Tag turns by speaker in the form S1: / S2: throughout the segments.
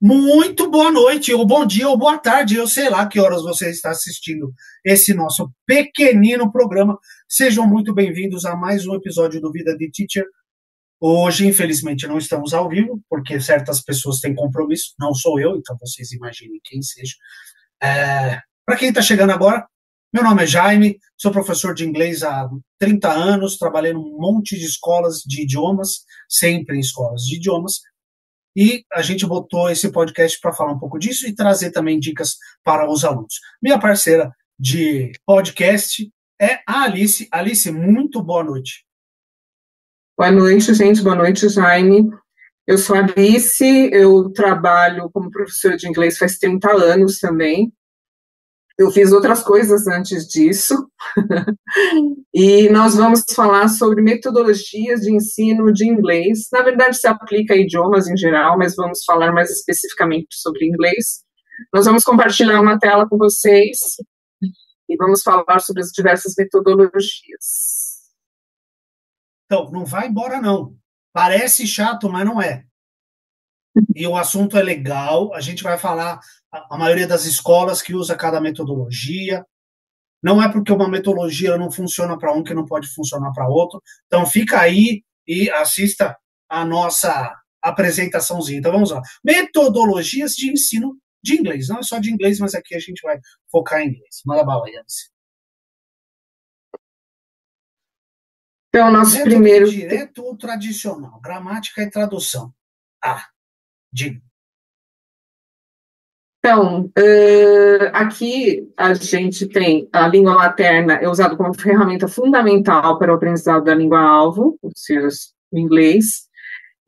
S1: Muito boa noite, ou bom dia, ou boa tarde, eu sei lá que horas você está assistindo esse nosso pequenino programa. Sejam muito bem-vindos a mais um episódio do Vida de Teacher. Hoje, infelizmente, não estamos ao vivo, porque certas pessoas têm compromisso, não sou eu, então vocês imaginem quem seja. Para quem está chegando agora, meu nome é Jaime, sou professor de inglês há 30 anos, trabalhei num monte de escolas de idiomas, sempre em escolas de idiomas, e a gente botou esse podcast para falar um pouco disso e trazer também dicas para os alunos. Minha parceira de podcast é a Alice. Alice, muito boa noite.
S2: Boa noite, gente. Boa noite, Jaime. Eu sou a Alice, eu trabalho como professora de inglês faz 30 anos também. Eu fiz outras coisas antes disso. E nós vamos falar sobre metodologias de ensino de inglês. Na verdade, se aplica a idiomas em geral, mas vamos falar mais especificamente sobre inglês. Nós vamos compartilhar uma tela com vocês e vamos falar sobre as diversas metodologias.
S1: Então, não vai embora, não. Parece chato, mas não é. E o assunto é legal, a gente vai falar a maioria das escolas que usa cada metodologia. Não é porque uma metodologia não funciona para um que não pode funcionar para outro. Então, fica aí e assista a nossa apresentaçãozinha. Então, vamos lá. Metodologias de ensino de inglês. Não é só de inglês, mas aqui a gente vai focar em inglês. Manda bala aí, Alice.
S2: Então, nosso primeiro...
S1: Direto ou tradicional? Gramática e tradução. Diga.
S2: Então, aqui a gente tem a língua materna é usada como ferramenta fundamental para o aprendizado da língua-alvo, ou seja, o inglês,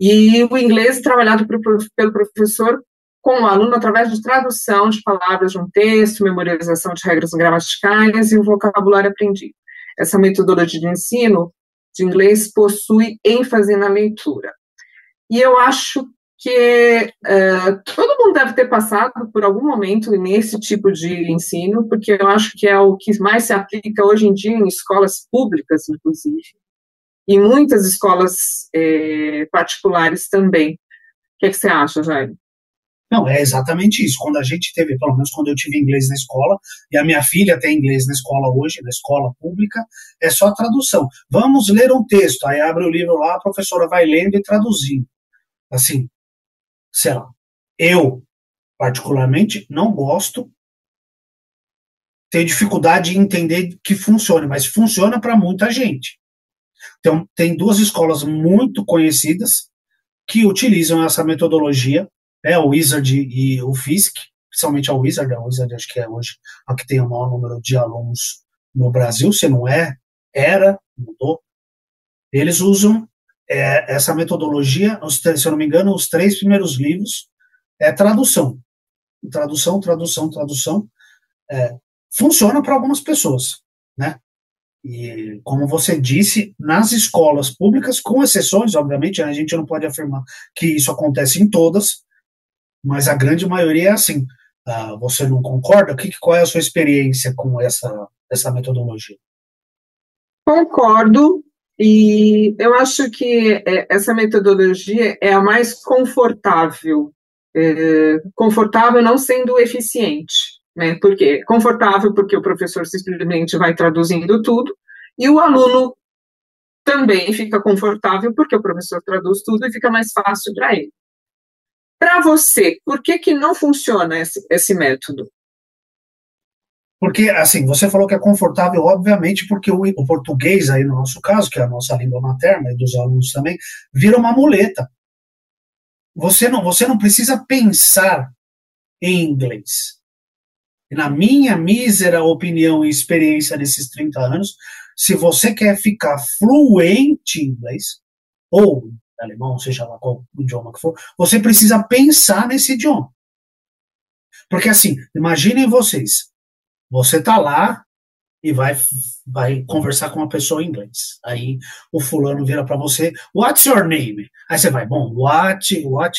S2: e o inglês é trabalhado pelo professor com o aluno através de tradução de palavras de um texto, memorização de regras gramaticais e o vocabulário aprendido. Essa metodologia de ensino de inglês possui ênfase na leitura. E eu acho que todo mundo deve ter passado por algum momento nesse tipo de ensino, porque eu acho que é o que mais se aplica hoje em dia em escolas públicas, inclusive, e muitas escolas particulares também. O que é que você acha, Jair?
S1: Não, é exatamente isso. Quando a gente teve, pelo menos quando eu tive inglês na escola, e a minha filha tem inglês na escola hoje, na escola pública, é só tradução. Vamos ler um texto, aí abre o livro lá, a professora vai lendo e traduzindo. Assim, sei lá, eu, particularmente, não gosto, tenho dificuldade em entender que funcione, mas funciona para muita gente. Então, tem duas escolas muito conhecidas que utilizam essa metodologia, o Wizard e o Fisk, principalmente a Wizard acho que é hoje a que tem o maior número de alunos no Brasil, se não era, mudou. Eles usam essa metodologia, se eu não me engano, os 3 primeiros livros é tradução. Tradução. Funciona para algumas pessoas, né? E, como você disse, nas escolas públicas, com exceções, obviamente, a gente não pode afirmar que isso acontece em todas, mas a grande maioria é assim. Você não concorda? Qual é a sua experiência com essa metodologia?
S2: Concordo. E eu acho que essa metodologia é a mais confortável. Confortável não sendo eficiente, né? Por quê? Confortável porque o professor simplesmente vai traduzindo tudo e o aluno também fica confortável porque o professor traduz tudo e fica mais fácil para ele. Para você, por que não funciona esse método?
S1: Porque, assim, você falou que é confortável, obviamente, porque o português, aí no nosso caso, que é a nossa língua materna e dos alunos também, vira uma muleta. Você não precisa pensar em inglês. E na minha mísera opinião e experiência nesses 30 anos, se você quer ficar fluente em inglês, ou alemão, seja lá qual idioma que for, você precisa pensar nesse idioma. Porque, assim, imaginem vocês, você está lá e vai conversar com uma pessoa em inglês. Aí o fulano vira para você, what's your name? Aí você vai, bom, what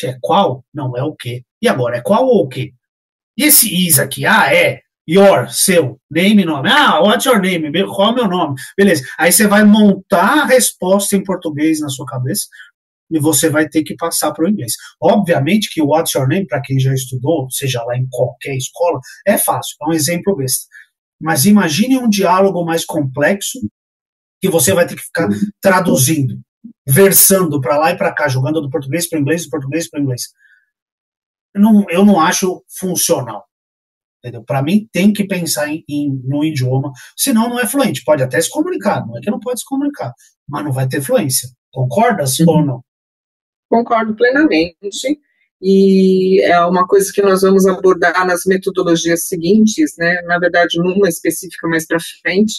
S1: é qual? Não, é o quê? E agora, é qual ou o quê? E esse is aqui, é. seu, name, nome. Ah, what's your name? Qual é o meu nome? Beleza. Aí você vai montar a resposta em português na sua cabeça e você vai ter que passar para o inglês. Obviamente que o what's your name, para quem já estudou, seja lá em qualquer escola, é fácil, é um exemplo besta. Mas imagine um diálogo mais complexo que você vai ter que ficar traduzindo, versando para lá e para cá, jogando do português para o inglês, do português para o inglês. Eu não acho funcional. Para mim, tem que pensar no idioma, senão não é fluente. Pode até se comunicar, não é que não pode se comunicar, mas não vai ter fluência. Concordas ou não?
S2: Concordo plenamente. E é uma coisa que nós vamos abordar nas metodologias seguintes, né? Na verdade, numa específica mais para frente,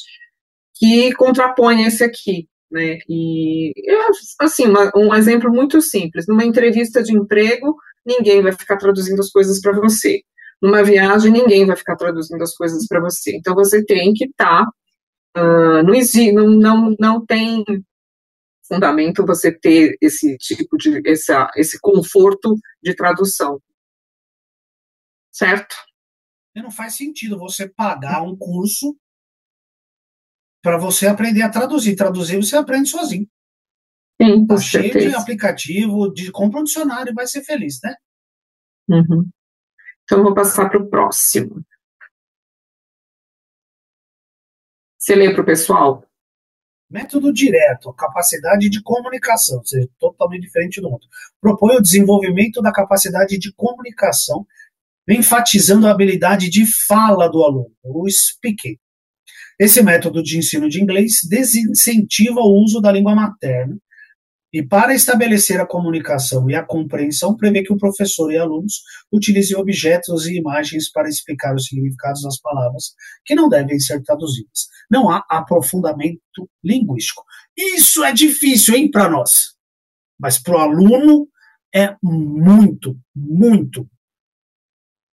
S2: que contrapõe esse aqui, né? E, assim, um exemplo muito simples. Numa entrevista de emprego, ninguém vai ficar traduzindo as coisas para você. Numa viagem, ninguém vai ficar traduzindo as coisas para você. Então, você tem que estar... não tem fundamento você ter esse tipo de... esse conforto de tradução. Certo?
S1: E não faz sentido você pagar um curso para você aprender a traduzir. Traduzir você aprende sozinho.
S2: Sim,
S1: tá cheio certeza. De aplicativo, compra um dicionário e vai ser feliz, né?
S2: Uhum. Então, eu vou passar para o próximo. Você lê para o pessoal?
S1: Método direto, capacidade de comunicação, ou seja, totalmente diferente do outro. Propõe o desenvolvimento da capacidade de comunicação, enfatizando a habilidade de fala do aluno, o speaking. Esse método de ensino de inglês desincentiva o uso da língua materna e, para estabelecer a comunicação e a compreensão, prevê que o professor e alunos utilizem objetos e imagens para explicar os significados das palavras que não devem ser traduzidas. Não há aprofundamento linguístico. Isso é difícil, hein, para nós. Mas para o aluno é muito, muito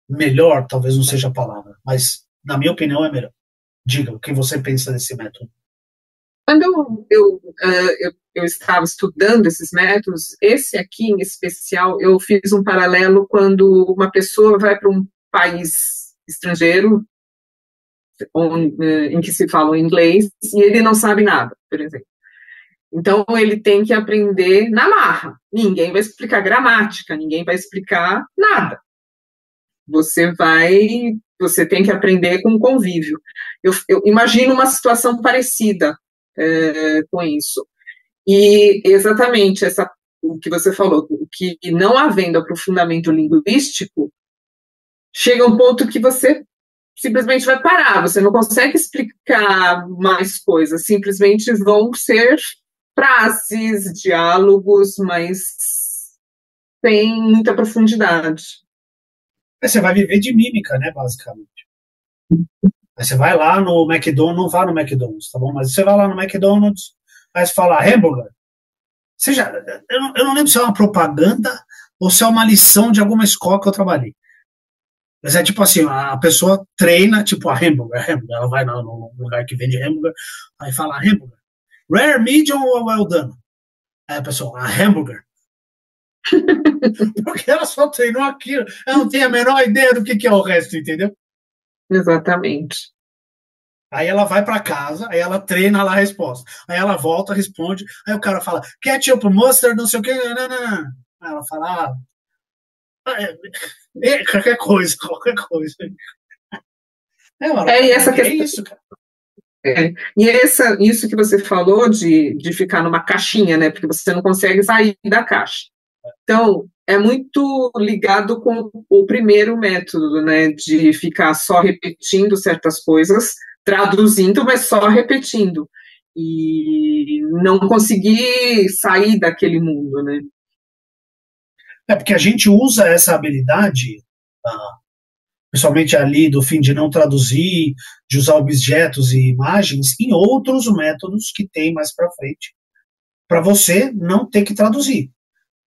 S1: melhor, talvez não seja a palavra, mas na minha opinião é melhor. Diga, o que você pensa desse método?
S2: Quando eu estava estudando esses métodos, esse aqui em especial, eu fiz um paralelo quando uma pessoa vai para um país estrangeiro, em que se fala inglês, e ele não sabe nada, por exemplo. Então, ele tem que aprender na marra. Ninguém vai explicar gramática, ninguém vai explicar nada. Você tem que aprender com convívio. Eu imagino uma situação parecida com isso. E exatamente o que você falou, que não havendo aprofundamento linguístico, chega um ponto que você simplesmente vai parar, você não consegue explicar mais coisas, simplesmente vão ser frases, diálogos, mas sem muita profundidade.
S1: Você vai viver de mímica, né, basicamente. Aí você vai lá no McDonald's, não vá no McDonald's, tá bom? Mas você vai lá no McDonald's, aí você fala hambúrguer. Eu não lembro se é uma propaganda ou se é uma lição de alguma escola que eu trabalhei. Mas é tipo assim, a pessoa treina, tipo, a hambúrguer. Ela vai no lugar que vende hambúrguer, aí fala hambúrguer. Rare, medium ou well done? Aí a pessoa, a hambúrguer. Porque ela só treinou aquilo. Ela não tem a menor ideia do que é o resto, entendeu?
S2: Exatamente.
S1: Aí ela vai para casa, aí ela treina lá a resposta. Aí ela volta, responde. Aí o cara fala, ketchup, mustard, não sei o quê. Não. Aí ela fala, qualquer coisa. Mano,
S2: e essa questão,
S1: isso, cara.
S2: Isso que você falou de ficar numa caixinha, né? Porque você não consegue sair da caixa. Então, é muito ligado com o primeiro método, né? De ficar só repetindo certas coisas, traduzindo, mas só repetindo. E não conseguir sair daquele mundo, né?
S1: Porque a gente usa essa habilidade, principalmente ali do fim de não traduzir, de usar objetos e imagens, em outros métodos que tem mais para frente, para você não ter que traduzir.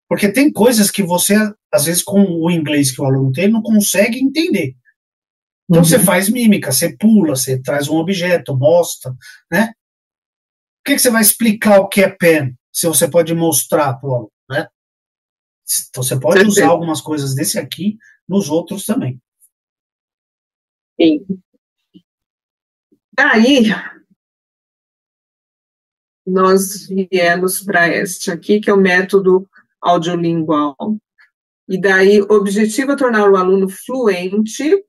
S1: Porque tem coisas que você, às vezes, com o inglês que o aluno tem, não consegue entender. Então você faz mímica, você pula, você traz um objeto, mostra, né? Por que você vai explicar o que é pen, se você pode mostrar para o aluno, né? Então você pode usar algumas coisas desse aqui nos outros também.
S2: Sim. Daí, nós viemos para este aqui, que é o método audiolingual. E daí, o objetivo é tornar o aluno fluente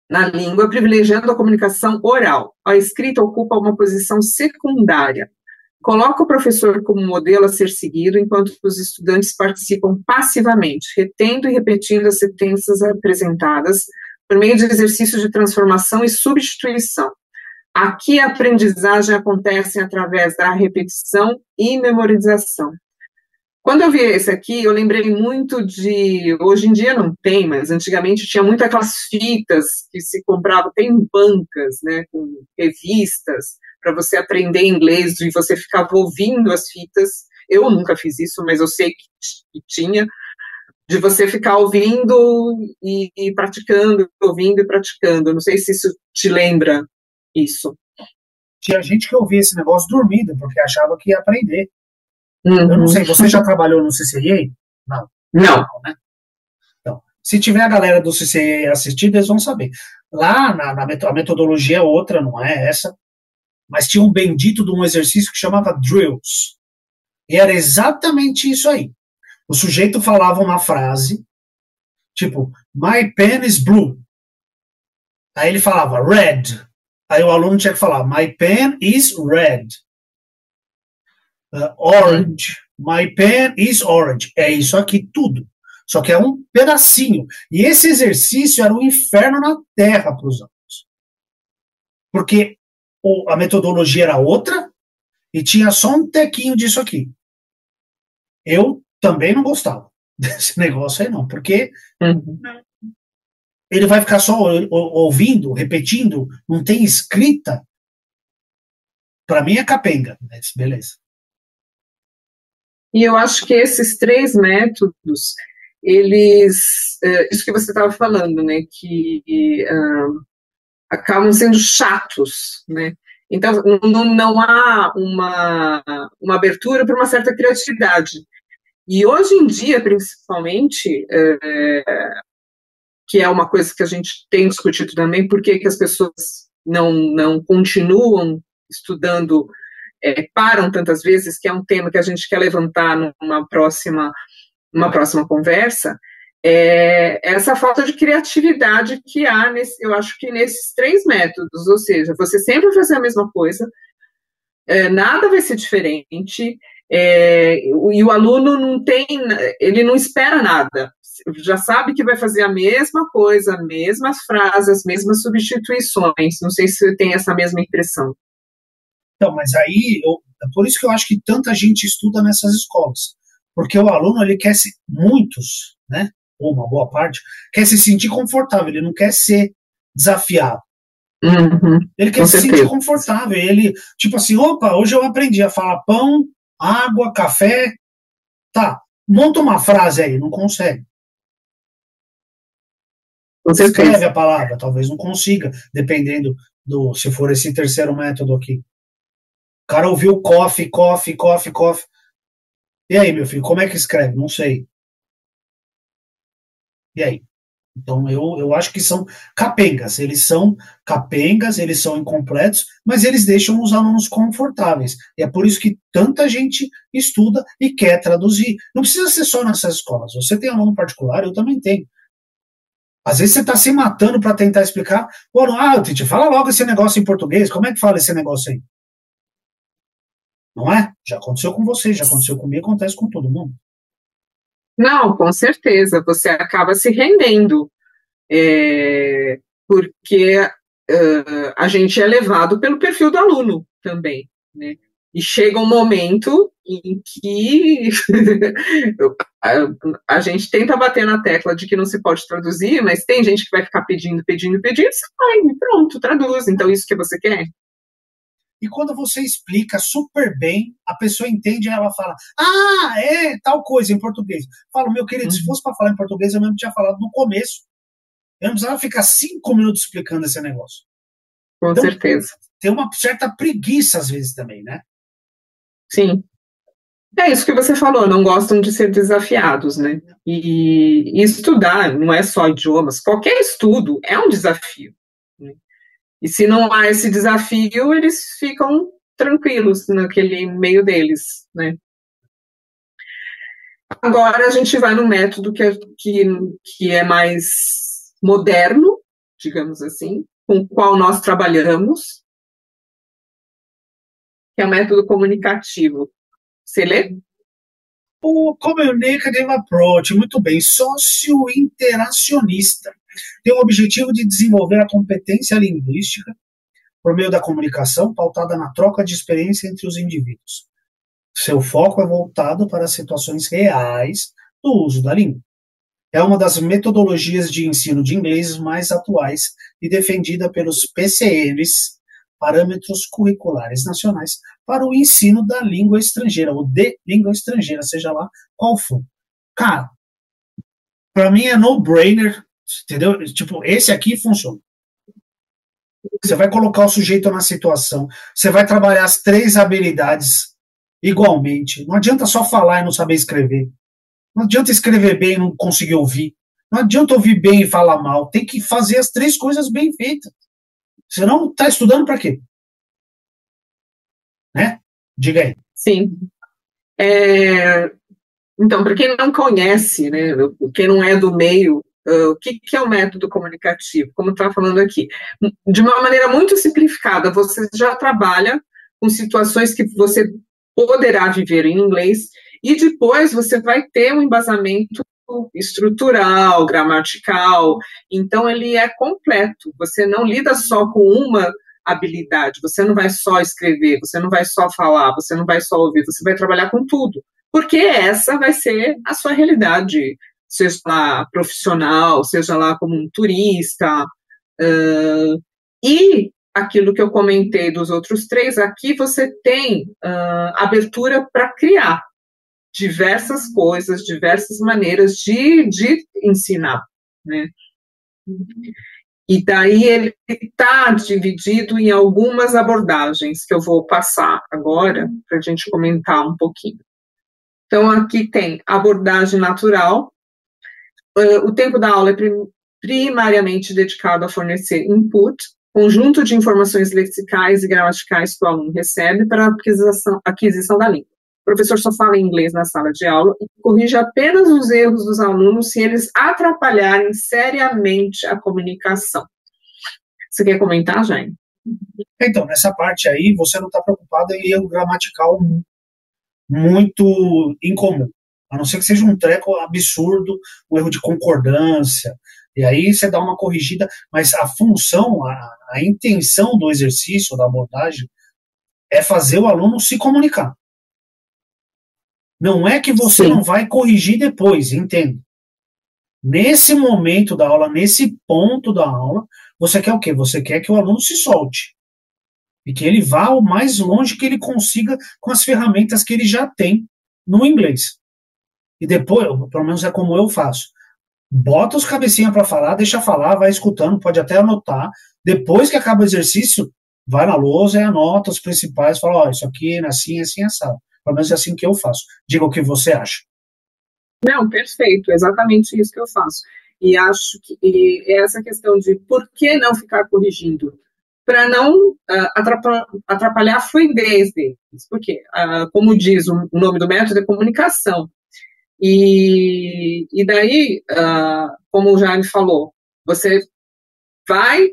S2: na língua, privilegiando a comunicação oral. A escrita ocupa uma posição secundária. Coloca o professor como modelo a ser seguido, enquanto os estudantes participam passivamente, retendo e repetindo as sentenças apresentadas por meio de exercícios de transformação e substituição. Aqui a aprendizagem acontece através da repetição e memorização. Quando eu vi esse aqui, eu lembrei muito de... Hoje em dia não tem, mas antigamente tinha muito aquelas fitas que se compravam, tem em bancas, né, com revistas, para você aprender inglês, e você ficava ouvindo as fitas. Eu nunca fiz isso, mas eu sei que tinha, de você ficar ouvindo e praticando, ouvindo e praticando. Não sei se isso te lembra isso.
S1: Tinha gente que ouvia esse negócio dormindo, porque achava que ia aprender.
S2: Uhum.
S1: Eu não sei, você já trabalhou no CCIA? Não.
S2: Não.
S1: Né? Então, se tiver a galera do CCIA assistindo, eles vão saber. Lá, a metodologia é outra, não é essa, mas tinha um bendito de um exercício que chamava drills. E era exatamente isso aí. O sujeito falava uma frase, tipo, my pen is blue. Aí ele falava red. Aí o aluno tinha que falar, my pen is red. Orange. My pen is orange. É isso aqui tudo. Só que é um pedacinho. E esse exercício era um inferno na terra para os alunos. Porque a metodologia era outra e tinha só um tequinho disso aqui. Eu também não gostava desse negócio aí, não. Porque ele vai ficar só ouvindo, repetindo, não tem escrita. Para mim é capenga. Mas beleza.
S2: E eu acho que esses 3 métodos, eles, isso que você estava falando, né, que acabam sendo chatos, né, então não há uma abertura para uma certa criatividade. E hoje em dia, principalmente, que é uma coisa que a gente tem discutido também, por que as pessoas não continuam estudando, param tantas vezes, que é um tema que a gente quer levantar numa próxima conversa, essa falta de criatividade que há, eu acho que nesses 3 métodos, ou seja, você sempre vai fazer a mesma coisa, nada vai ser diferente, e o aluno ele não espera nada, já sabe que vai fazer a mesma coisa, as mesmas frases, as mesmas substituições. Não sei se você tem essa mesma impressão.
S1: Então, mas aí, é por isso que eu acho que tanta gente estuda nessas escolas. Porque o aluno, ele quer se, muitos, né, ou uma boa parte, quer se sentir confortável, ele não quer ser desafiado. Ele quer se sentir confortável. Ele, tipo assim, opa, hoje eu aprendi a falar pão, água, café. Tá, monta uma frase aí, não consegue. Escreve a palavra, talvez não consiga, dependendo se for esse terceiro método aqui. O cara ouviu coffee. E aí, meu filho, como é que escreve? Não sei. E aí? Então, eu acho que são capengas. Eles são capengas, eles são incompletos, mas eles deixam os alunos confortáveis. E é por isso que tanta gente estuda e quer traduzir. Não precisa ser só nessas escolas. Você tem aluno particular, eu também tenho. Às vezes você está se matando para tentar explicar. Titi, fala logo esse negócio em português. Como é que fala esse negócio aí? Não é? Já aconteceu com você, já aconteceu comigo, acontece com todo mundo.
S2: Não, com certeza. Você acaba se rendendo. Porque a gente é levado pelo perfil do aluno também, né? E chega um momento em que a gente tenta bater na tecla de que não se pode traduzir, mas tem gente que vai ficar pedindo, você vai, pronto, traduz. Então, isso que você quer?
S1: E quando você explica super bem, a pessoa entende e ela fala, tal coisa em português. Falo, meu querido, se fosse para falar em português, eu mesmo tinha falado no começo. Eu não precisava ficar 5 minutos explicando esse negócio.
S2: Com certeza.
S1: Tem uma certa preguiça, às vezes, também, né?
S2: Sim. É isso que você falou, não gostam de ser desafiados, né? E estudar não é só idiomas, qualquer estudo é um desafio, né? E se não há esse desafio, eles ficam tranquilos naquele meio deles, né? Agora a gente vai no método que é mais moderno, digamos assim, com o qual nós trabalhamos, que é o método comunicativo. Você lê?
S1: O Communicative Approach, muito bem, sócio-interacionista. Tem o objetivo de desenvolver a competência linguística por meio da comunicação pautada na troca de experiência entre os indivíduos. Seu foco é voltado para as situações reais do uso da língua. É uma das metodologias de ensino de inglês mais atuais e defendida pelos PCNs, Parâmetros Curriculares Nacionais, para o ensino da língua estrangeira, ou de língua estrangeira, seja lá qual for. Cara, para mim é no-brainer, entendeu? Tipo, esse aqui funciona. Você vai colocar o sujeito na situação, você vai trabalhar as 3 habilidades igualmente. Não adianta só falar e não saber escrever. Não adianta escrever bem e não conseguir ouvir. Não adianta ouvir bem e falar mal. Tem que fazer as 3 coisas bem feitas. Senão, tá estudando para quê? Né? Diga aí.
S2: Sim. Então, para quem não conhece, né, quem não é do meio, o que é o método comunicativo? Como está falando aqui, de uma maneira muito simplificada, você já trabalha com situações que você poderá viver em inglês e depois você vai ter um embasamento estrutural, gramatical, então ele é completo, você não lida só com uma habilidade, você não vai só escrever, você não vai só falar, você não vai só ouvir, você vai trabalhar com tudo, porque essa vai ser a sua realidade, seja lá profissional, seja lá como um turista, e aquilo que eu comentei dos outros 3, aqui você tem abertura para criar diversas coisas, diversas maneiras de ensinar, né? E daí ele está dividido em algumas abordagens que eu vou passar agora para a gente comentar um pouquinho. Então, aqui tem abordagem natural. O tempo da aula é primariamente dedicado a fornecer input, conjunto de informações lexicais e gramaticais que o aluno recebe para a aquisição da língua. O professor só fala em inglês na sala de aula e corrige apenas os erros dos alunos se eles atrapalharem seriamente a comunicação. Você quer comentar, Jaime?
S1: Então, nessa parte aí, você não está preocupado em erro gramatical muito incomum. A não ser que seja um treco absurdo, um erro de concordância, e aí você dá uma corrigida, mas a função, a intenção do exercício, da abordagem, é fazer o aluno se comunicar. Não é que você
S2: Sim.
S1: não vai corrigir depois, entenda. Nesse momento da aula, nesse ponto da aula, você quer o quê? Você quer que o aluno se solte. E que ele vá o mais longe que ele consiga com as ferramentas que ele já tem no inglês. E depois, pelo menos é como eu faço. Bota os cabecinhas para falar, deixa falar, vai escutando, pode até anotar. Depois que acaba o exercício, vai na lousa e anota os principais, fala, ó, isso aqui é assim, assim, assado. Pelo menos é assim que eu faço. Diga o que você acha.
S2: Não, perfeito, exatamente isso que eu faço. E acho que essa questão de por que não ficar corrigindo, para não atrapalhar a fluidez deles. Porque, como diz o nome do método, é comunicação. E daí, como o Jaime falou, você vai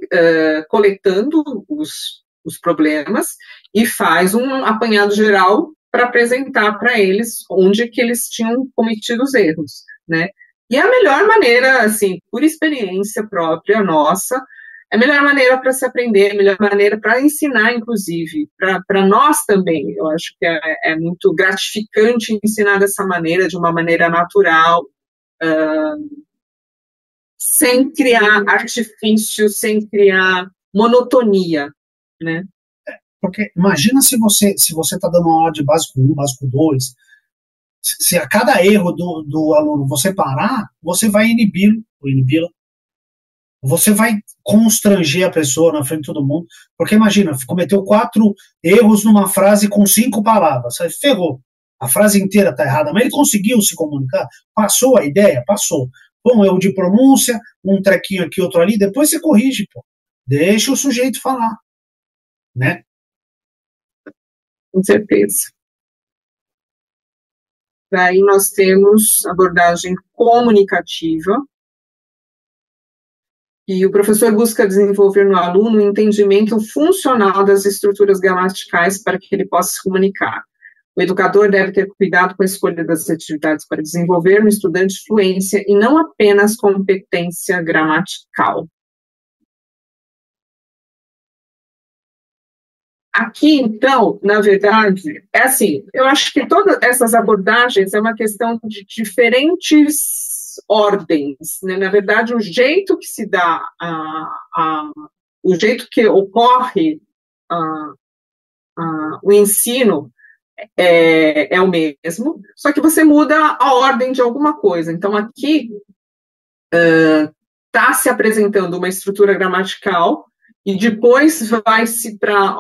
S2: coletando os problemas e faz um apanhado geral para apresentar para eles onde que eles tinham cometido os erros, né? E a melhor maneira, assim, por experiência própria nossa, é a melhor maneira para se aprender, a melhor maneira para ensinar, inclusive, para nós também. Eu acho que é muito gratificante ensinar dessa maneira, de uma maneira natural, sem criar artifício, sem criar monotonia, né?
S1: Porque imagina se você está dando uma aula de básico 1, básico 2, se a cada erro do aluno você parar, você vai inibi-la. Você vai constranger a pessoa na frente de todo mundo, porque imagina, cometeu 4 erros numa frase com 5 palavras, aí ferrou. A frase inteira está errada, mas ele conseguiu se comunicar, passou a ideia, passou. Um erro de pronúncia, um trequinho aqui, outro ali, depois você corrige, pô. Deixa o sujeito falar, né?
S2: Com certeza. Daí nós temos abordagem comunicativa, e o professor busca desenvolver no aluno o entendimento funcional das estruturas gramaticais para que ele possa se comunicar. O educador deve ter cuidado com a escolha das atividades para desenvolver no estudante fluência e não apenas competência gramatical. Aqui, então, na verdade, é assim, eu acho que todas essas abordagens é uma questão de diferentes ordens, né? Na verdade, o jeito que se dá, o jeito que ocorre o ensino é o mesmo, só que você muda a ordem de alguma coisa. Então, aqui está se apresentando uma estrutura gramatical e depois vai se para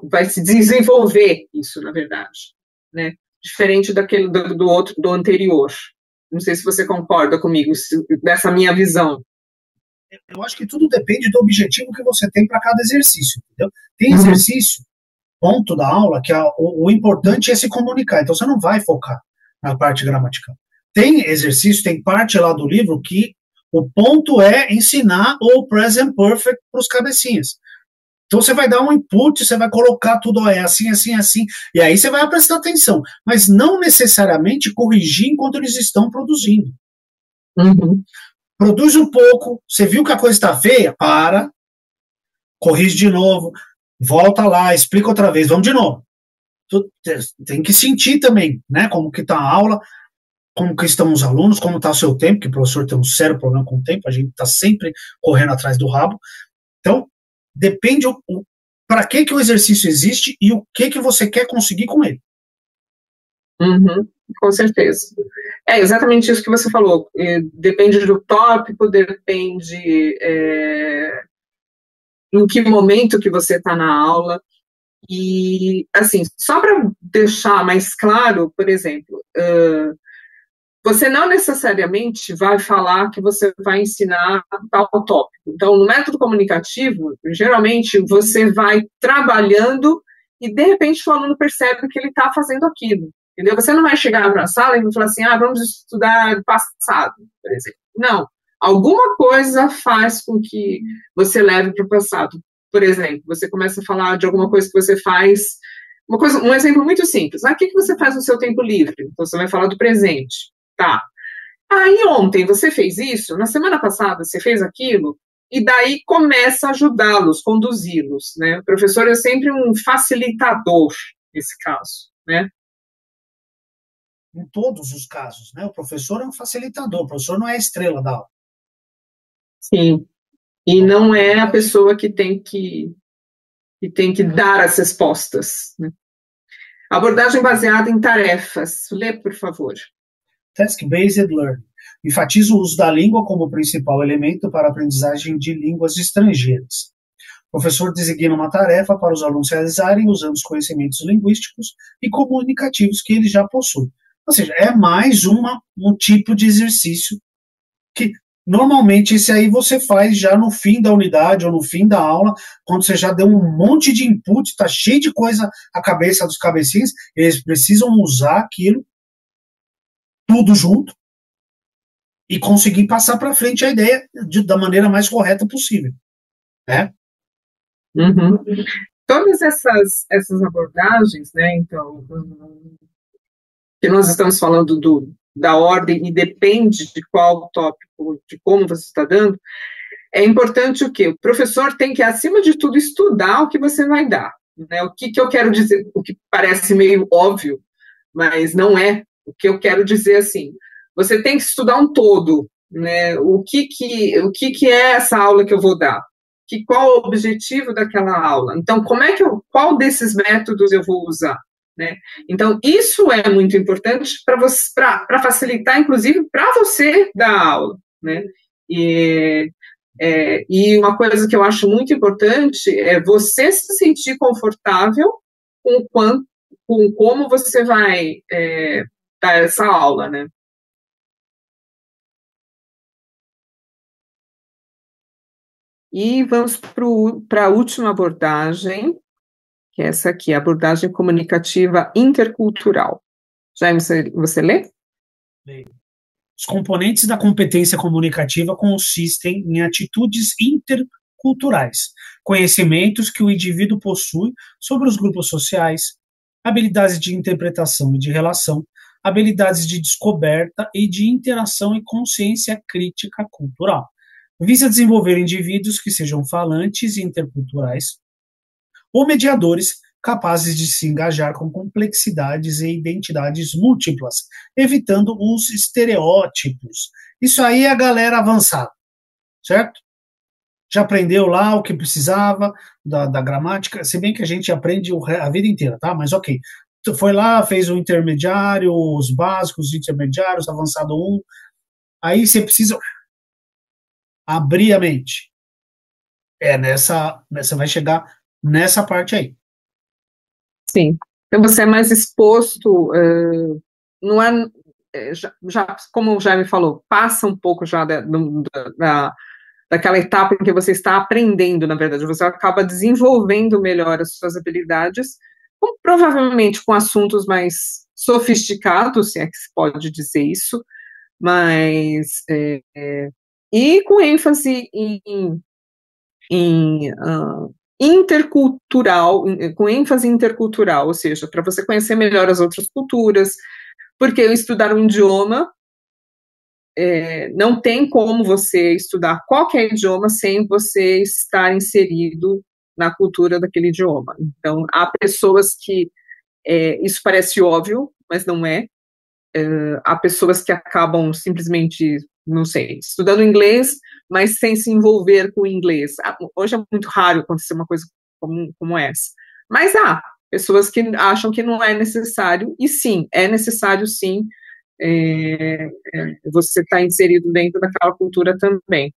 S2: vai se desenvolver isso, na verdade, né? Diferente daquele do outro, do anterior. Não sei se você concorda comigo, dessa minha visão.
S1: Eu acho que tudo depende do objetivo que você tem para cada exercício, entendeu? Tem exercício, ponto da aula, que o importante é se comunicar, então você não vai focar na parte gramatical. Tem exercício, tem parte lá do livro que o ponto é ensinar o present perfect para os cabecinhas. Então você vai dar um input, você vai colocar tudo, é assim, assim, assim, e aí você vai prestar atenção, mas não necessariamente corrigir enquanto eles estão produzindo. Produz um pouco, você viu que a coisa está feia? Para, corrige de novo, volta lá, explica outra vez, vamos de novo. Tem que sentir também, né, como que está a aula, como que estão os alunos, como está o seu tempo, que o professor tem um sério problema com o tempo, a gente está sempre correndo atrás do rabo. Então, depende para que o exercício existe e o que você quer conseguir com ele.
S2: Com certeza. É exatamente isso que você falou. Depende do tópico, depende em que momento que você está na aula. E, assim, só para deixar mais claro, por exemplo, você não necessariamente vai falar que você vai ensinar tal tópico. Então, no método comunicativo, geralmente você vai trabalhando e, de repente, o aluno percebe que ele está fazendo aquilo. Entendeu? Você não vai chegar para a sala e falar assim, vamos estudar passado, por exemplo. Não. Alguma coisa faz com que você leve para o passado. Por exemplo, você começa a falar de alguma coisa que você faz, um exemplo muito simples. O que você faz no seu tempo livre? Então, você vai falar do presente. Tá. Aí ontem você fez isso, na semana passada você fez aquilo, e daí começa a ajudá-los, conduzi-los, né? O professor é sempre um facilitador nesse caso, né?
S1: Em todos os casos, né? O professor é um facilitador, o professor não é a estrela da aula.
S2: Sim. E não é a pessoa que tem que dar as respostas, né? Abordagem baseada em tarefas. Lê, por favor.
S1: Task-based learning. Enfatiza o uso da língua como principal elemento para a aprendizagem de línguas estrangeiras. O professor designa uma tarefa para os alunos realizarem usando os conhecimentos linguísticos e comunicativos que ele já possui. Ou seja, é mais um tipo de exercício que normalmente esse aí você faz já no fim da unidade ou no fim da aula, quando você já deu um monte de input, está cheio de coisa a cabeça dos cabecinhas, eles precisam usar aquilo tudo junto e conseguir passar para frente a ideia da maneira mais correta possível, né?
S2: Todas essas abordagens, né, então, que nós estamos falando da ordem e depende de qual tópico, de como você está dando, é importante o quê? O professor tem que, acima de tudo, estudar o que você vai dar, né? O que eu quero dizer, o que parece meio óbvio, mas não é. O que eu quero dizer, assim, você tem que estudar um todo, né? O que é essa aula que eu vou dar? Qual o objetivo daquela aula? Então, qual desses métodos eu vou usar? Né? Então, isso é muito importante para facilitar, inclusive, para você dar aula. Né? E uma coisa que eu acho muito importante é você se sentir confortável com como você vai dar essa aula, né? E vamos para a última abordagem, que é essa aqui, a abordagem comunicativa intercultural. Jaime, você lê?
S1: Os componentes da competência comunicativa consistem em atitudes interculturais, conhecimentos que o indivíduo possui sobre os grupos sociais, habilidades de interpretação e de relação, habilidades de descoberta e de interação e consciência crítica cultural. Visa desenvolver indivíduos que sejam falantes interculturais ou mediadores capazes de se engajar com complexidades e identidades múltiplas, evitando os estereótipos. Isso aí é a galera avançada, certo? Já aprendeu lá o que precisava da gramática, se bem que a gente aprende a vida inteira, tá? Mas ok. Tu foi lá, fez o intermediário, os básicos, os intermediários, avançado 1. Aí você precisa abrir a mente. Você vai chegar nessa parte aí.
S2: Sim. Então você é mais exposto, não é, já, como o Jaime falou, passa um pouco já daquela etapa em que você está aprendendo, na verdade, você acaba desenvolvendo melhor as suas habilidades, provavelmente com assuntos mais sofisticados, se é que se pode dizer isso, mas e com ênfase em intercultural, com ênfase intercultural, ou seja, para você conhecer melhor as outras culturas, porque estudar um idioma não tem como você estudar qualquer idioma sem você estar inserido na cultura daquele idioma. Então, há pessoas que isso parece óbvio, mas não é. Há pessoas que acabam simplesmente, não sei, estudando inglês, mas sem se envolver com o inglês. Hoje é muito raro acontecer uma coisa como essa. Mas há pessoas que acham que não é necessário, e sim, é necessário sim, você está inserido dentro daquela cultura também.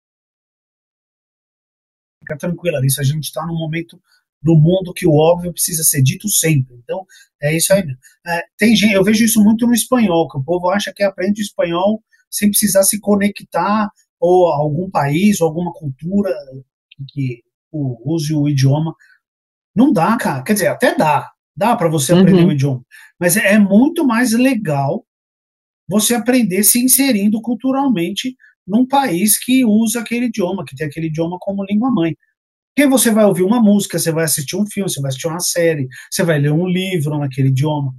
S1: Fica tranquila, isso a gente está num momento do mundo que o óbvio precisa ser dito sempre. Então, é isso aí mesmo. Tem gente, eu vejo isso muito no espanhol, que o povo acha que aprende espanhol sem precisar se conectar ou a algum país ou alguma cultura que use o idioma. Não dá, cara. Quer dizer, até dá para você aprender o idioma, mas é muito mais legal você aprender se inserindo culturalmente num país que usa aquele idioma, que tem aquele idioma como língua mãe. Porque você vai ouvir uma música, você vai assistir um filme, você vai assistir uma série, você vai ler um livro naquele idioma.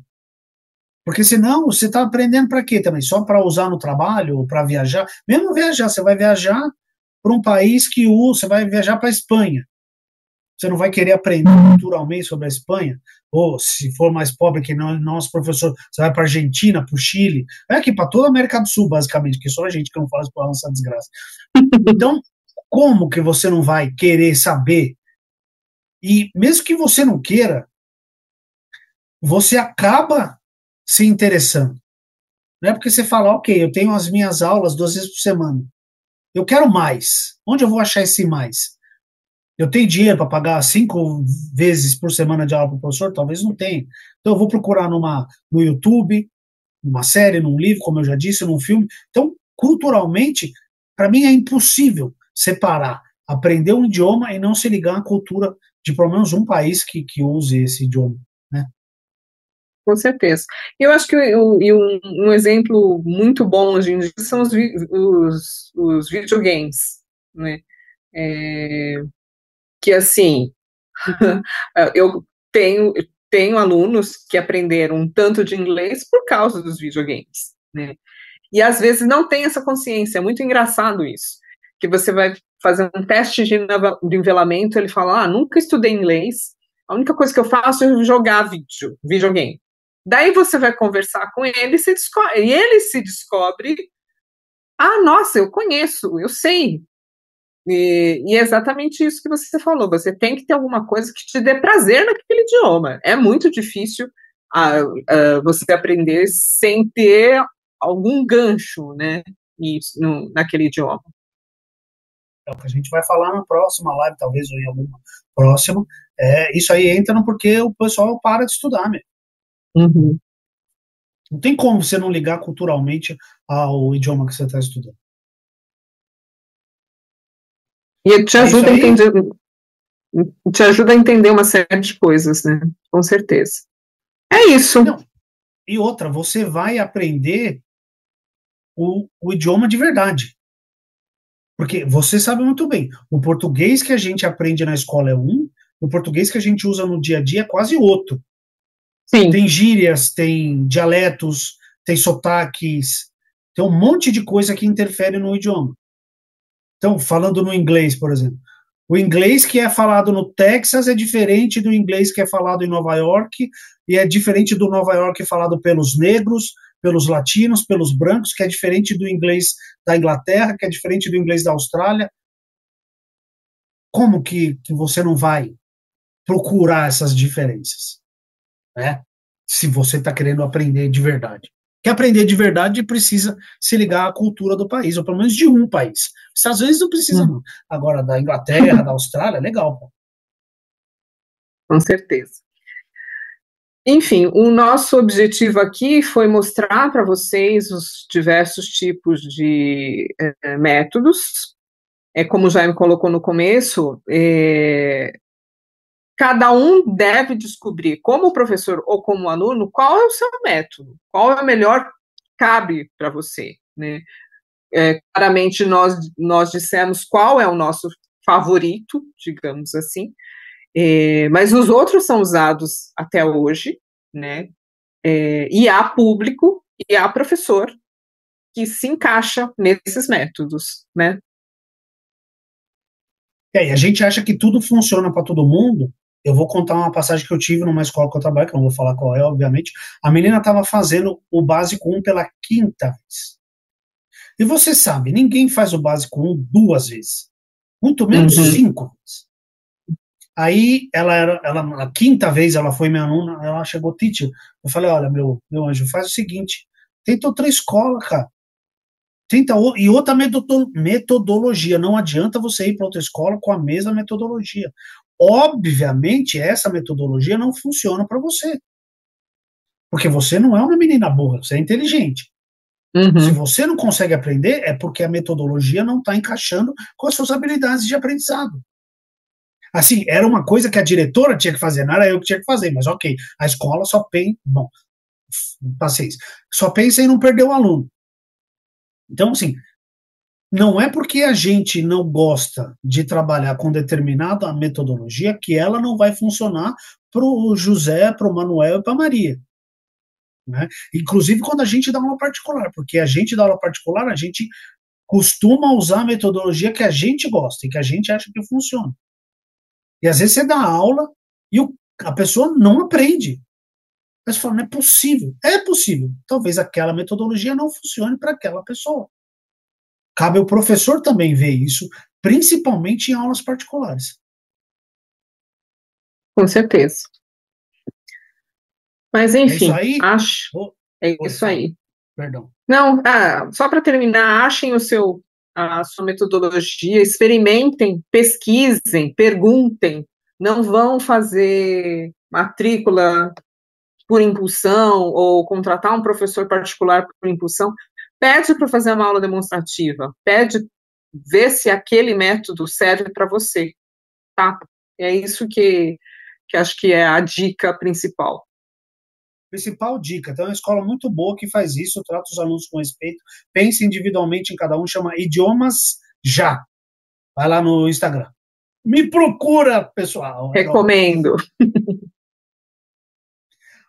S1: Porque senão você está aprendendo para quê também? Só para usar no trabalho, ou para viajar? Mesmo viajar, você vai viajar para um país que usa, você vai viajar para a Espanha. Você não vai querer aprender culturalmente sobre a Espanha? Ou se for mais pobre que nosso professor, você vai para a Argentina, para o Chile, vai aqui para toda a América do Sul, basicamente, que só a gente que não fala espanhol essa desgraça. Então, como que você não vai querer saber? E mesmo que você não queira, você acaba se interessando. Não é porque você fala, ok, eu tenho as minhas aulas 2 vezes por semana. Eu quero mais. Onde eu vou achar esse mais? Eu tenho dinheiro para pagar 5 vezes por semana de aula para o professor? Talvez não tenha. Então eu vou procurar no YouTube, numa série, num livro, como eu já disse, num filme. Então, culturalmente, para mim é impossível separar aprender um idioma e não se ligar à cultura de pelo menos um país que use esse idioma, né?
S2: Com certeza. Eu acho que um exemplo muito bom hoje em dia são os videogames, né? Que assim, eu tenho alunos que aprenderam um tanto de inglês por causa dos videogames, né? E às vezes não tem essa consciência, é muito engraçado isso, que você vai fazer um teste de nivelamento, ele fala, nunca estudei inglês, a única coisa que eu faço é jogar videogame. Daí você vai conversar com ele e ele se descobre, nossa, eu conheço, eu sei. E é exatamente isso que você falou, você tem que ter alguma coisa que te dê prazer naquele idioma. É muito difícil você aprender sem ter algum gancho, né, naquele idioma.
S1: É o que a gente vai falar na próxima live, talvez, ou em alguma próxima. Isso aí entra no porque o pessoal para de estudar, mesmo.
S2: Uhum.
S1: Não tem como você não ligar culturalmente ao idioma que você está estudando.
S2: E te ajuda a entender uma série de coisas, né? Com certeza. É isso.
S1: Não. E outra, você vai aprender o idioma de verdade. Porque você sabe muito bem, o português que a gente aprende na escola é um, o português que a gente usa no dia a dia é quase outro.
S2: Sim.
S1: Tem gírias, tem dialetos, tem sotaques, tem um monte de coisa que interfere no idioma. Então, falando no inglês, por exemplo, o inglês que é falado no Texas é diferente do inglês que é falado em Nova York, e é diferente do Nova York falado pelos negros, pelos latinos, pelos brancos, que é diferente do inglês da Inglaterra, que é diferente do inglês da Austrália. Como que você não vai procurar essas diferenças, né? Se você está querendo aprender de verdade. Quer aprender de verdade, precisa se ligar à cultura do país, ou pelo menos de um país. Às vezes não precisa, não. Agora, da Inglaterra, da Austrália, legal. Pô.
S2: Com certeza. Enfim, o nosso objetivo aqui foi mostrar para vocês os diversos tipos de métodos. Como o Jaime colocou no começo, cada um deve descobrir, como professor ou como aluno, qual é o seu método, qual é o melhor que cabe para você, né? Claramente, nós dissemos qual é o nosso favorito, digamos assim, mas os outros são usados até hoje, né? E há público e há professor que se encaixa nesses métodos, né?
S1: E a gente acha que tudo funciona para todo mundo. Eu vou contar uma passagem que eu tive numa escola que eu trabalho, que eu não vou falar qual é, obviamente. A menina estava fazendo o básico 1 pela 5ª vez. E você sabe, ninguém faz o básico 1 2 vezes. Muito menos 5 vezes. Aí, a 5ª vez ela foi minha aluna, ela chegou, teacher, eu falei, olha, meu anjo, faz o seguinte, tenta outra escola, cara. E outra metodologia, não adianta você ir para outra escola com a mesma metodologia. Obviamente, essa metodologia não funciona para você. Porque você não é uma menina burra, você é inteligente. Se você não consegue aprender, é porque a metodologia não está encaixando com as suas habilidades de aprendizado. Assim, era uma coisa que a diretora tinha que fazer, não era eu que tinha que fazer, mas ok, a escola só pensa, bom, paciência, só pensa em não perder o aluno. Então, assim, não é porque a gente não gosta de trabalhar com determinada metodologia que ela não vai funcionar para o José, para o Manuel e para a Maria. Né? Inclusive quando a gente dá aula particular, porque a gente dá aula particular, a gente costuma usar a metodologia que a gente gosta e que a gente acha que funciona. E às vezes você dá aula e a pessoa não aprende. Mas você fala, não é possível. É possível. Talvez aquela metodologia não funcione para aquela pessoa. Cabe ao professor também ver isso, principalmente em aulas particulares.
S2: Com certeza. Mas, enfim,
S1: é
S2: isso aí.
S1: Perdão.
S2: Não, só para terminar, achem a sua metodologia, experimentem, pesquisem, perguntem, não vão fazer matrícula por impulsão ou contratar um professor particular por impulsão. Pede para fazer uma aula demonstrativa, pede ver se aquele método serve para você, tá? É isso que acho que é a dica principal.
S1: Principal dica, então é uma escola muito boa que faz isso, trata os alunos com respeito, pensa individualmente em cada um, chama Idiomas Já. Vai lá no Instagram. Me procura, pessoal.
S2: Recomendo.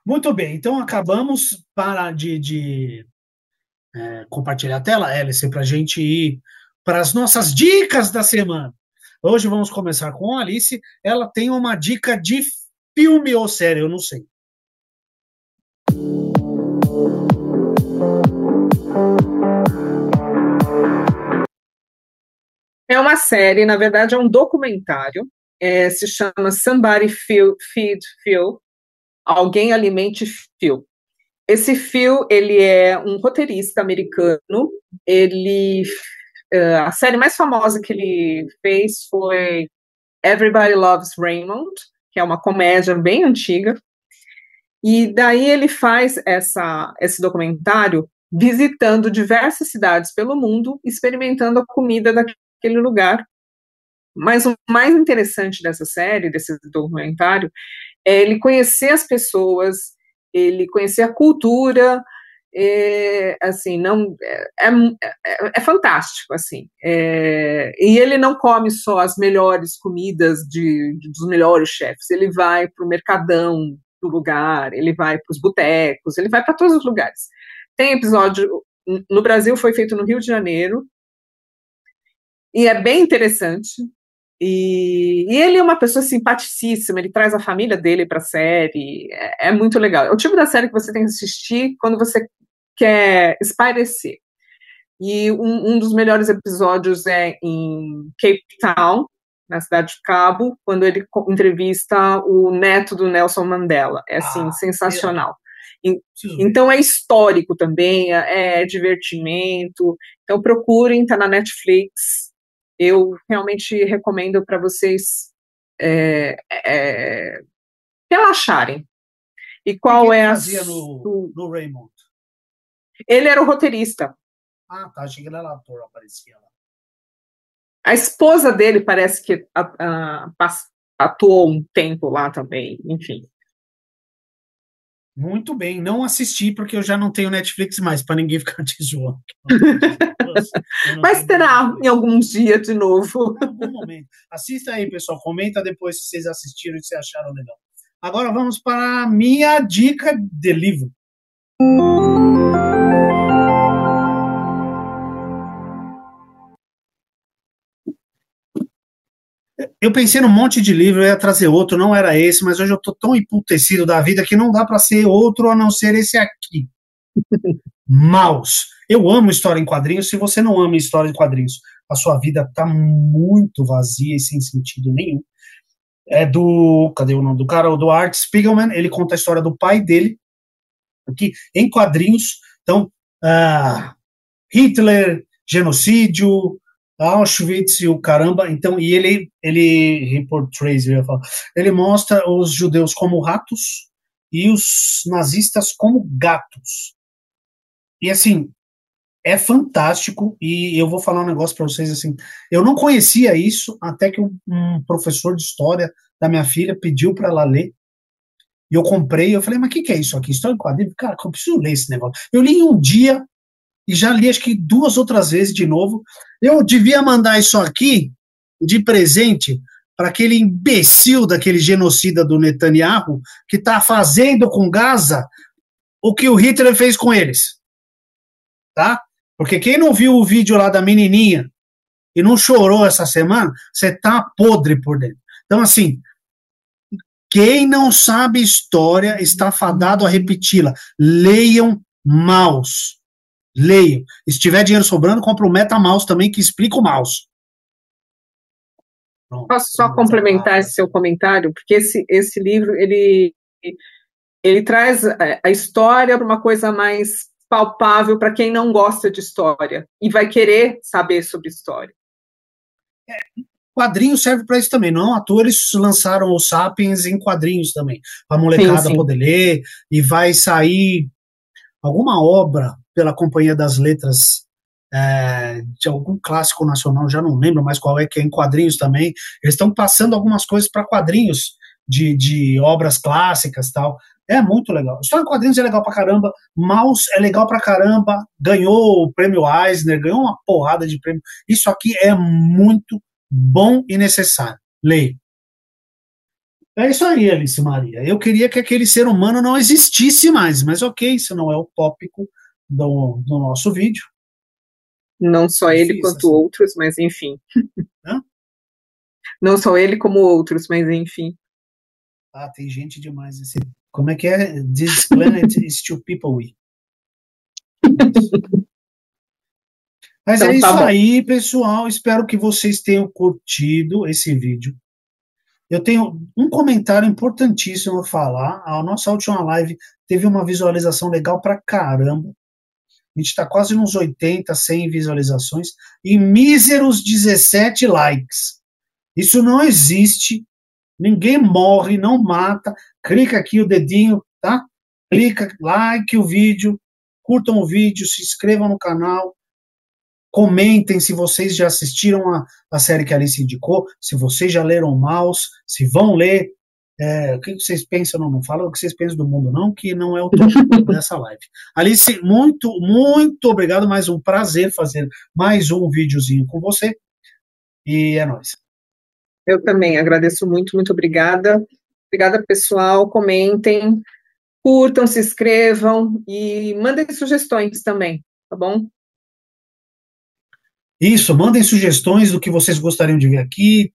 S1: Muito bem, então acabamos de compartilhar a tela, Hélice, para a gente ir para as nossas dicas da semana. Hoje vamos começar com a Alice. Ela tem uma dica de filme ou série, eu não sei.
S2: É uma série, na verdade é um documentário, se chama Somebody Feed Phil, Alguém Alimente Phil. Esse Phil, ele é um roteirista americano, a série mais famosa que ele fez foi Everybody Loves Raymond, que é uma comédia bem antiga, e daí ele faz esse documentário visitando diversas cidades pelo mundo, experimentando a comida daquele lugar, Mas o mais interessante dessa série, desse documentário, é ele conhecer as pessoas, ele conhecer a cultura, assim, não é fantástico, assim. E ele não come só as melhores comidas dos melhores chefes, ele vai para o mercadão do lugar, ele vai para os botecos, ele vai para todos os lugares. Tem episódio, no Brasil foi feito no Rio de Janeiro, e é bem interessante. E ele é uma pessoa simpaticíssima, ele traz a família dele para a série, é muito legal. É o tipo da série que você tem que assistir quando você quer espairecer. E um dos melhores episódios é em Cape Town, na cidade de Cabo, quando ele entrevista o neto do Nelson Mandela. É, assim, sensacional. Então é histórico também, é divertimento. Então procurem, tá na Netflix. Eu realmente recomendo para vocês relaxarem. E qual é a...
S1: fazia no Raymond?
S2: Ele era o roteirista.
S1: Ah, tá, achei que ele era ator, aparecia lá.
S2: A esposa dele parece que atuou um tempo lá também, enfim.
S1: Muito bem, não assisti porque eu já não tenho Netflix mais, para ninguém ficar te zoando.
S2: Mas terá em algum dia de novo.
S1: Em algum momento. Assista aí, pessoal, comenta depois se vocês assistiram e se acharam legal. Agora vamos para a minha dica de livro. Eu pensei num monte de livro, eu ia trazer outro, não era esse, mas hoje eu tô tão emputecido da vida que não dá para ser outro a não ser esse aqui. Maus. Eu amo história em quadrinhos. Se você não ama história em quadrinhos, a sua vida tá muito vazia e sem sentido nenhum. É do... Cadê o nome do cara? Do Art Spiegelman. Ele conta a história do pai dele, aqui, em quadrinhos. Então, Hitler, genocídio, Auschwitz e o caramba. Então, e ele portrays, eu ia falar, ele mostra os judeus como ratos e os nazistas como gatos. E assim, é fantástico, e eu vou falar um negócio para vocês assim, eu não conhecia isso até que um professor de história da minha filha pediu para ela ler, e eu comprei, eu falei, mas o que é isso aqui? História em quadrinhos? Cara, eu preciso ler esse negócio. Eu li em um dia, e já li acho que 2 outras vezes de novo. Eu devia mandar isso aqui de presente para aquele imbecil daquele genocida do Netanyahu, que está fazendo com Gaza o que o Hitler fez com eles. Tá? Porque quem não viu o vídeo lá da menininha e não chorou essa semana, você tá podre por dentro. Então, assim, quem não sabe história está fadado a repeti-la. Leiam Maus. Leiam. Se tiver dinheiro sobrando, compra o MetaMouse também, que explica o mouse.
S2: Pronto. Posso só complementar esse seu comentário? Porque esse livro, ele traz a história para uma coisa mais palpável para quem não gosta de história e vai querer saber sobre história.
S1: Quadrinho serve para isso também, não à toa eles lançaram o Sapiens em quadrinhos também, para a molecada poder ler, e vai sair alguma obra pela Companhia das Letras de algum clássico nacional, já não lembro mais qual é, que é em quadrinhos também. Eles estão passando algumas coisas para quadrinhos de obras clássicas e tal. É muito legal. História em quadrinhos é legal pra caramba. Maus é legal pra caramba. Ganhou o prêmio Eisner, ganhou uma porrada de prêmio. Isso aqui é muito bom e necessário. Leia. É isso aí, Alice Maria. Eu queria que aquele ser humano não existisse mais, mas ok, isso não é o tópico do nosso vídeo.
S2: Não só ele quanto outros, mas enfim.
S1: Hã?
S2: Não só ele como outros, mas enfim.
S1: Ah, tem gente demais. Como é que é? This planet is two people we. Mas então, é isso aí, pessoal. Espero que vocês tenham curtido esse vídeo. Eu tenho um comentário importantíssimo a falar. A nossa última live teve uma visualização legal pra caramba. A gente está quase nos 80, 100 visualizações e míseros 17 likes. Isso não existe. Ninguém morre, não mata. Clica aqui o dedinho, tá? Clica, like o vídeo, curtam o vídeo, se inscrevam no canal, Comentem se vocês já assistiram a série que a Alice indicou, se vocês já leram Maus, se vão ler. O que vocês pensam? Não fala o que vocês pensam do mundo, não, que não é o tópico dessa live. Alice, muito, muito obrigado. Mais um prazer fazer mais um videozinho com você. E é nóis.
S2: Eu também agradeço muito, muito obrigada. Obrigada, pessoal. Comentem, curtam, se inscrevam e mandem sugestões também, tá bom?
S1: Isso, mandem sugestões do que vocês gostariam de ver aqui,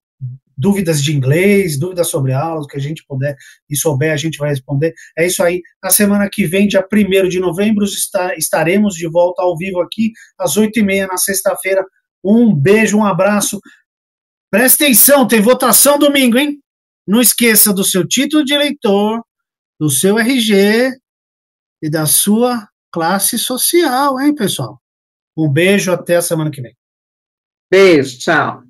S1: dúvidas de inglês, dúvidas sobre aulas, que a gente puder e souber, a gente vai responder. É isso aí. Na semana que vem, dia 1º de novembro, estaremos de volta ao vivo aqui, às 8h30, na sexta-feira. Um beijo, um abraço. Presta atenção, tem votação domingo, hein? Não esqueça do seu título de eleitor, do seu RG e da sua classe social, hein, pessoal? Um beijo, até a semana que vem.
S2: Beijo, tchau.